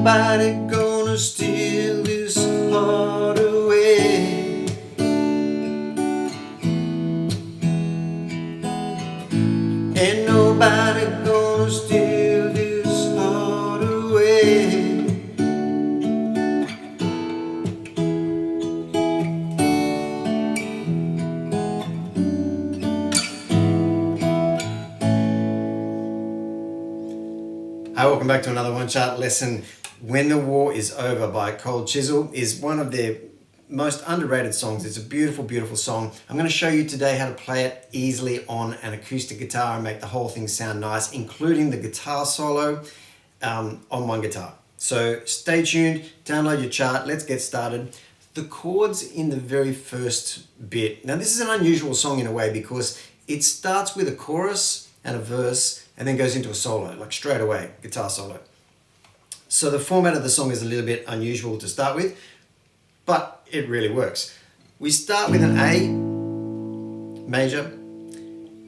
nobody gonna steal this heart away. Ain't nobody gonna steal this heart away. Hi, welcome back to another One Chart lesson. When the War is Over by Cold Chisel is one of their most underrated songs. It's a beautiful, beautiful song. I'm going to show you today how to play it easily on an acoustic guitar and make the whole thing sound nice, including the guitar solo on one guitar. So stay tuned, download your chart, let's get started. The chords in the very first bit. Now this is an unusual song in a way because it starts with a chorus and a verse and then goes into a solo, like straight away, guitar solo. So the format of the song is a little bit unusual to start with, but it really works. We start with an A major,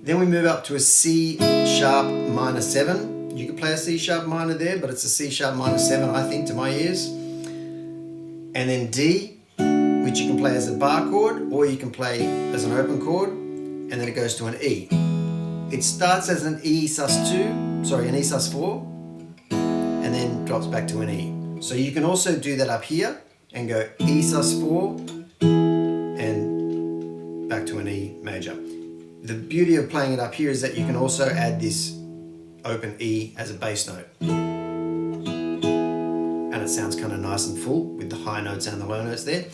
then we move up to a C sharp minor 7. You could play a C sharp minor there, but it's a C sharp minor 7, I think, to my ears. And then D, which you can play as a bar chord, or you can play as an open chord, and then it goes to an E. It starts as an E sus2, sorry, an E sus4, and then drops back to an E. So you can also do that up here and go E sus4 and back to an E major. The beauty of playing it up here is that you can also add this open E as a bass note. And it sounds kind of nice and full with the high notes and the low notes there.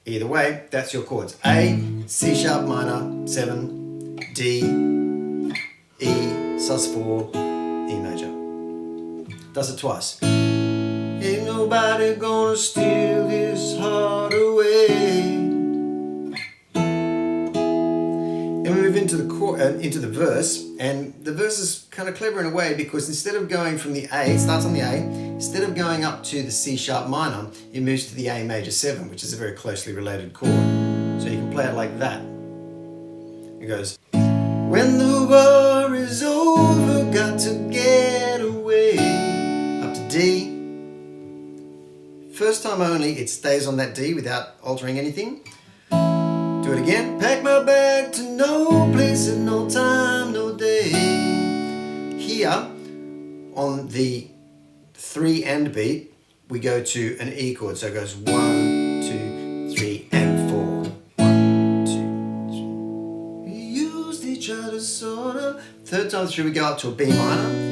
Either way, that's your chords. A, C sharp minor, 7, D, E, sus4, E major. Does it twice. Ain't nobody gonna steal this heart away. Then we move into the verse, and the verse is kind of clever in a way because instead of going from the A, it starts on the A, instead of going up to the C sharp minor, it moves to the A major 7, which is a very closely related chord. So you can play it like that. It goes, when the war is over, got to get away. Up to D. First time only, it stays on that D without altering anything. Do it again. Pack my bag to no place and no time, no day. Here, on the 3 and beat, we go to an E chord. So it goes 1, 2, 3, and 4. 1, 2, 3. We used each other sorta. Third time through, we go up to a B minor.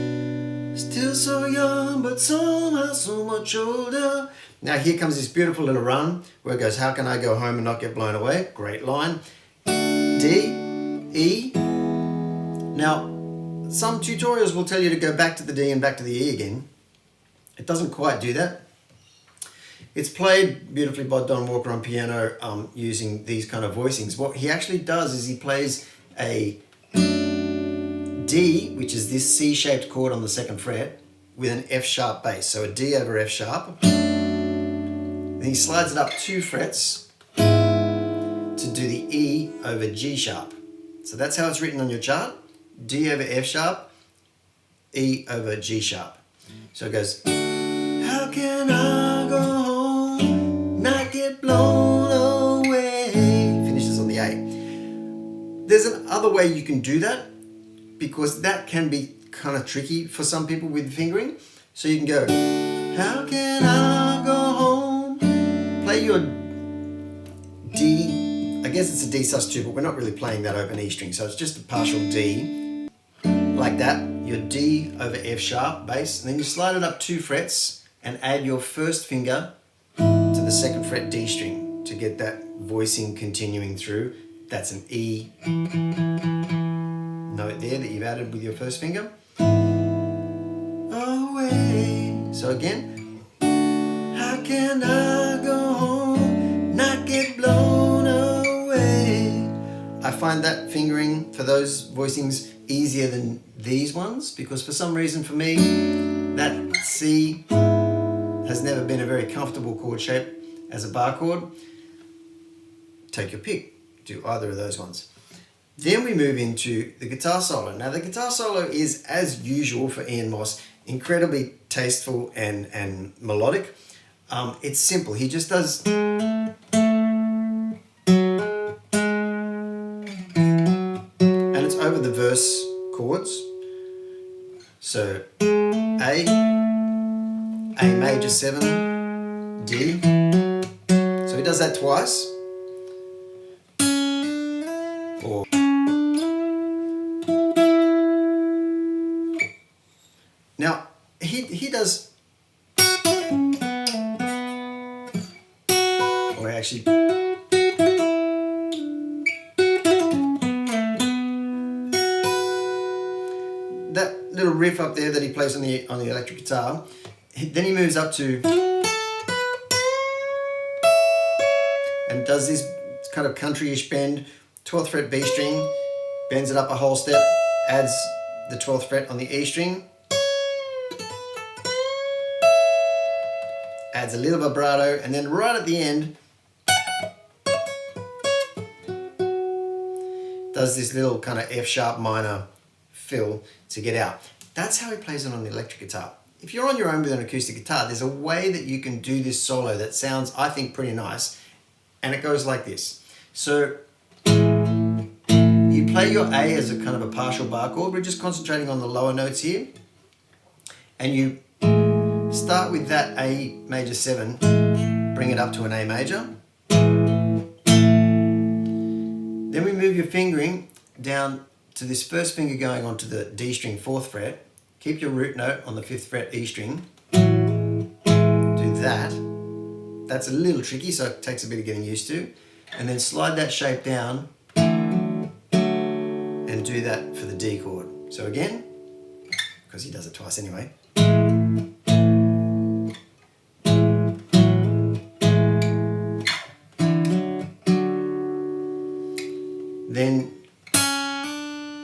Still so young, but somehow so much older. Now here comes this beautiful little run where it goes, how can I go home and not get blown away? Great line. D, E. Now, some tutorials will tell you to go back to the D and back to the E again. It doesn't quite do that. It's played beautifully by Don Walker on piano using these kind of voicings. What he actually does is he plays a D, which is this C-shaped chord on the 2nd fret, with an F sharp bass. So a D over F sharp. Then he slides it up 2 frets to do the E over G sharp. So that's how it's written on your chart. D over F sharp, E over G sharp. So it goes, how can I go home, not get blown away? Finishes on the A. There's another way you can do that because that can be kind of tricky for some people with fingering. So you can go, how can I go home? Play your D, I guess it's a D sus2, but we're not really playing that open E string, so it's just a partial D, like that, your D over F sharp bass, and then you slide it up 2 frets and add your first finger to the 2nd fret D string to get that voicing continuing through. That's an E note there that you've added with your first finger. Away. So again, how can I go home, not get blown away? I find that fingering for those voicings easier than these ones because for some reason for me, that C has never been a very comfortable chord shape as a bar chord. Take your pick, do either of those ones. Then we move into the guitar solo. Now the guitar solo is, as usual for Ian Moss, incredibly tasteful and melodic. It's simple. He just does. And it's over the verse chords. So A major 7, D. So he does that twice. Or now he does, or actually that little riff up there that he plays on the electric guitar. Then he moves up to and does this kind of country-ish bend, 12th fret B string, bends it up a whole step, adds the 12th fret on the E string, adds a little vibrato, and then right at the end does this little kind of F sharp minor fill to get out. That's how he plays it on the electric guitar. If you're on your own with an acoustic guitar, there's a way that you can do this solo that sounds, I think, pretty nice, and it goes like this. So you play your A as a kind of a partial bar chord. We're just concentrating on the lower notes here, and you start with that A major 7, bring it up to an A major. Then we move your fingering down to this first finger going onto the D string 4th fret. Keep your root note on the 5th fret E string. Do that. That's a little tricky, so it takes a bit of getting used to. And then slide that shape down and do that for the D chord. So again, because he does it twice anyway. Then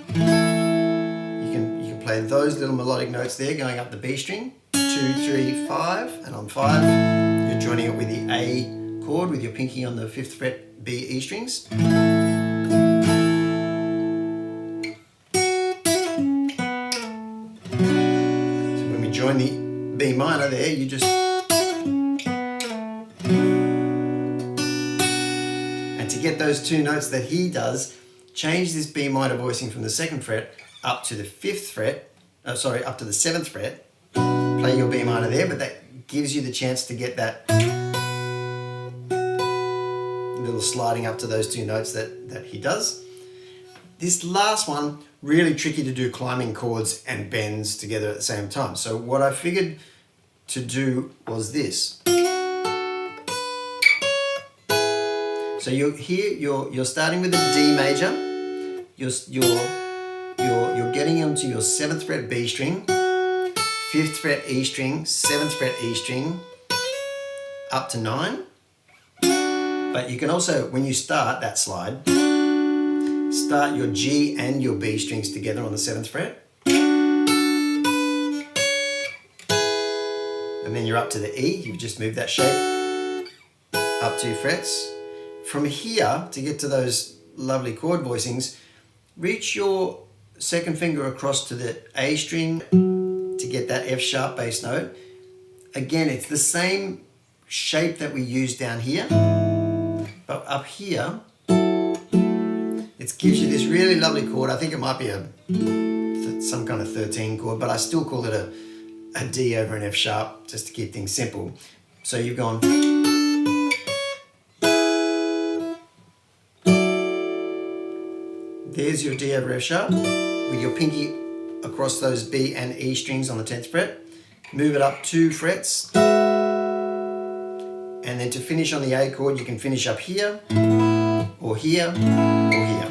you can play those little melodic notes there going up the B string, 2, 3, 5, and on 5 you're joining it with the A chord with your pinky on the 5th fret B, E strings. So when we join the B minor there, you just, and to get those two notes that he does, change this B minor voicing from the 2nd fret up to the 5th fret, up to the 7th fret. Play your B minor there, but that gives you the chance to get that little sliding up to those two notes that he does. This last one, really tricky to do climbing chords and bends together at the same time. So what I figured to do was this. So you're starting with a D major. You're getting into your 7th fret B string, 5th fret E string, 7th fret E string, up to 9. But you can also, when you start that slide, start your G and your B strings together on the 7th fret. And then you're up to the E. You've just moved that shape up 2 frets. From here, to get to those lovely chord voicings, reach your 2nd finger across to the A string to get that F sharp bass note. Again, it's the same shape that we use down here, but up here, it gives you this really lovely chord. I think it might be some kind of 13 chord, but I still call it a D over an F sharp, just to keep things simple. So you've gone, there's your D over F sharp, with your pinky across those B and E strings on the 10th fret. Move it up 2 frets. And then to finish on the A chord, you can finish up here, or here, or here,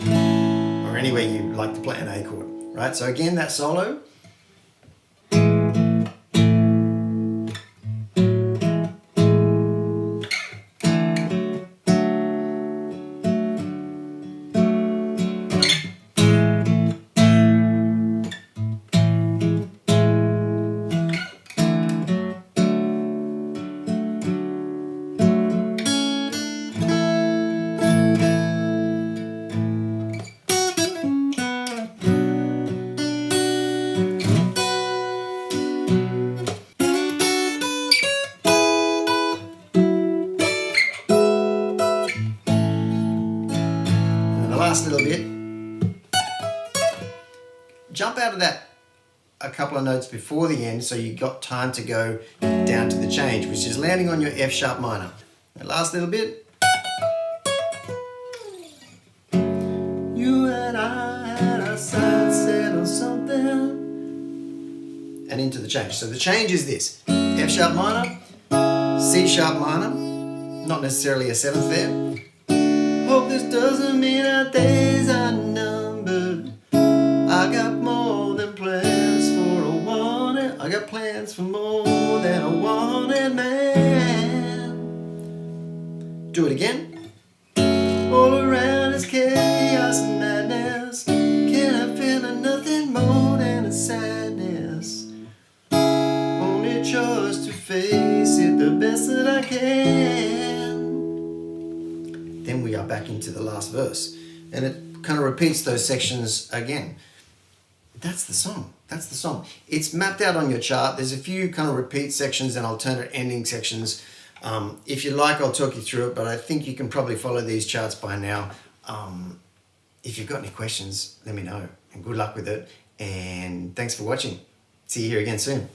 or anywhere you like to play an A chord, right? So again, that solo. last little bit. Jump out of that a couple of notes before the end so you got time to go down to the change, which is landing on your F sharp minor. The last little bit. You and I had our sights set on something. And into the change. So the change is this: F sharp minor, C sharp minor, not necessarily a 7th there. Hope this doesn't mean our days are numbered. I got more than plans for a wanted. I got plans for more than a wanted man. Do it again. All around is chaos and madness. Can I feel nothing more than a sadness? Only choice to face it the best that I can. Then we are back into the last verse, and it kind of repeats those sections again. That's the song. That's the song. It's mapped out on your chart. There's a few kind of repeat sections and alternate ending sections. If you like, I'll talk you through it, but I think you can probably follow these charts by now. If you've got any questions, let me know, and good luck with it. And thanks for watching. See you here again soon.